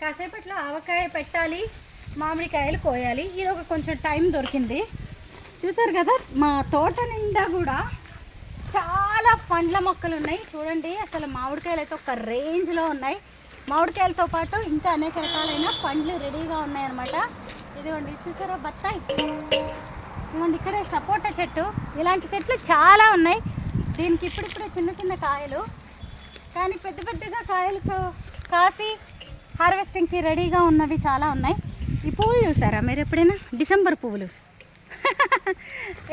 కాసేపట్లో ఆవకాయ పెట్టాలి, మామిడికాయలు కోయాలి. ఇది ఒక కొంచెం టైం దొరికింది. చూసారు కదా మా తోట నిండా కూడా చాలా పండ్ల మొక్కలు ఉన్నాయి. చూడండి అసలు మామిడికాయలు అయితే ఒక రేంజ్లో ఉన్నాయి. మామిడికాయలతో పాటు ఇంకా అనేక రకాలైన పండ్లు రెడీగా ఉన్నాయన్నమాట. ఇదిగోండి చూసారా బత్తాయి, ఇదిగోండి ఇక్కడే సపోటా చెట్టు. ఇలాంటి చెట్లు చాలా ఉన్నాయి. దీనికి ఇప్పుడిప్పుడే చిన్న చిన్న కాయలు, కానీ పెద్ద పెద్దగా కాయలు కాసి హార్వెస్టింగ్కి రెడీగా ఉన్నవి చాలా ఉన్నాయి. ఈ పువ్వులు చూసారా మీరు ఎప్పుడైనా? డిసెంబర్ పువ్వులు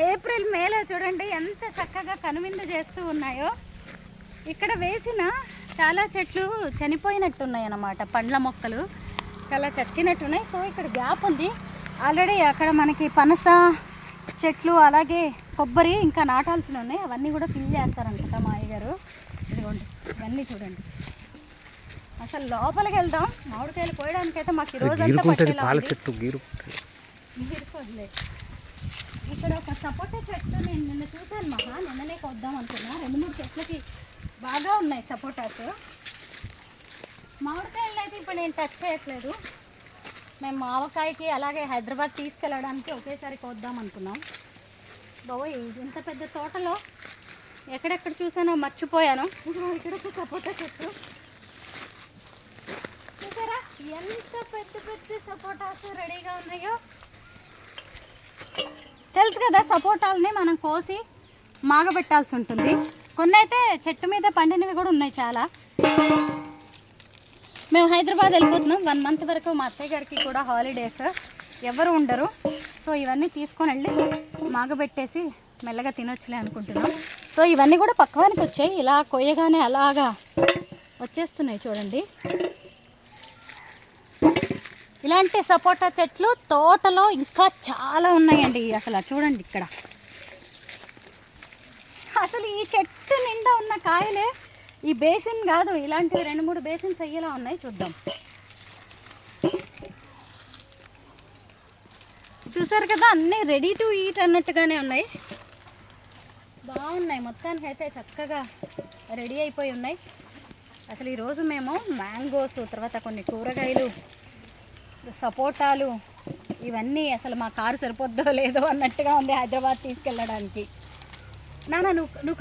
ఏప్రిల్ మేలో చూడండి ఎంత చక్కగా కనువిందు చేస్తూ ఉన్నాయో. ఇక్కడ వేసిన చాలా చెట్లు చనిపోయినట్టున్నాయి అన్నమాట. పండ్ల మొక్కలు చాలా చచ్చినట్టున్నాయి. సో ఇక్కడ గ్యాప్ ఉంది. ఆల్రెడీ అక్కడ మనకి పనస చెట్లు అలాగే కొబ్బరి ఇంకా నాటాల్సినవి ఉన్నాయి. అవన్నీ కూడా ఫిల్ చేస్తారనుకుంటా మా అయ్యగారు. ఇదిగోండి ఇవన్నీ చూడండి. అసలు లోపలికి వెళ్దాం. మామిడికాయలు కోయడానికి అయితే మాకు ఈరోజు ఇక్కడ ఒక సపోటా చెట్టు నేను నిన్న చూశాను మహా. నిన్ననే కొద్దాం అనుకున్నా. 2-3 చెట్లకి బాగా ఉన్నాయి సపోటాస్. మామిడికాయలు అయితే ఇప్పుడు నేను టచ్ చేయట్లేదు. మేము ఆవకాయకి అలాగే హైదరాబాద్ తీసుకెళ్ళడానికి ఒకేసారి కోద్దాం అనుకున్నాం. బాబోయ్ ఇంత పెద్ద తోటలో ఎక్కడెక్కడ చూసానో మర్చిపోయాను. ఇక్కడ ఒక సపోటా చెట్టు చూసారా ఎంత పెద్ద పెద్ద సపోటాస్ రెడీగా ఉన్నాయో. తెలుసు కదా సపోటాలని మనం కోసి మాగబెట్టాల్సి ఉంటుంది. కొన్ని అయితే చెట్టు మీద పండినవి కూడా ఉన్నాయి చాలా. మేము హైదరాబాద్ వెళ్ళిపోతున్నాం. 1 మంత్ వరకు మా అత్తయ్య గారికి కూడా హాలిడేస్, ఎవరు ఉండరు. సో ఇవన్నీ తీసుకొని వెళ్ళి మాగబెట్టేసి మెల్లగా తినొచ్చులే అనుకుంటున్నాం. సో ఇవన్నీ కూడా పక్వానికి వచ్చాయి. ఇలా కొయ్యగానే అలాగా వచ్చేస్తున్నాయి చూడండి. ఇలాంటి సపోటా చెట్లు తోటలో ఇంకా చాలా ఉన్నాయండి. అసలు చూడండి ఇక్కడ అసలు ఈ చెట్టు నిండా ఉన్న కాయలే ఈ బేసిన్ కాదు, ఇలాంటివి 2-3 బేసిన్స్ అయ్యేలా ఉన్నాయి. చూద్దాం. చూసారు కదా అన్నీ రెడీ టు ఈట్ అన్నట్టుగానే ఉన్నాయి. బాగున్నాయి. మొత్తానికి అయితే చక్కగా రెడీ అయిపోయి ఉన్నాయి. అసలు ఈరోజు మేము మ్యాంగోస్, తర్వాత కొన్ని కూరగాయలు, సపోటాలు ఇవన్నీ అసలు మా కారు సరిపోద్దో లేదో అన్నట్టుగా ఉంది హైదరాబాద్ తీసుకెళ్ళడానికి. నాన్న నువ్వు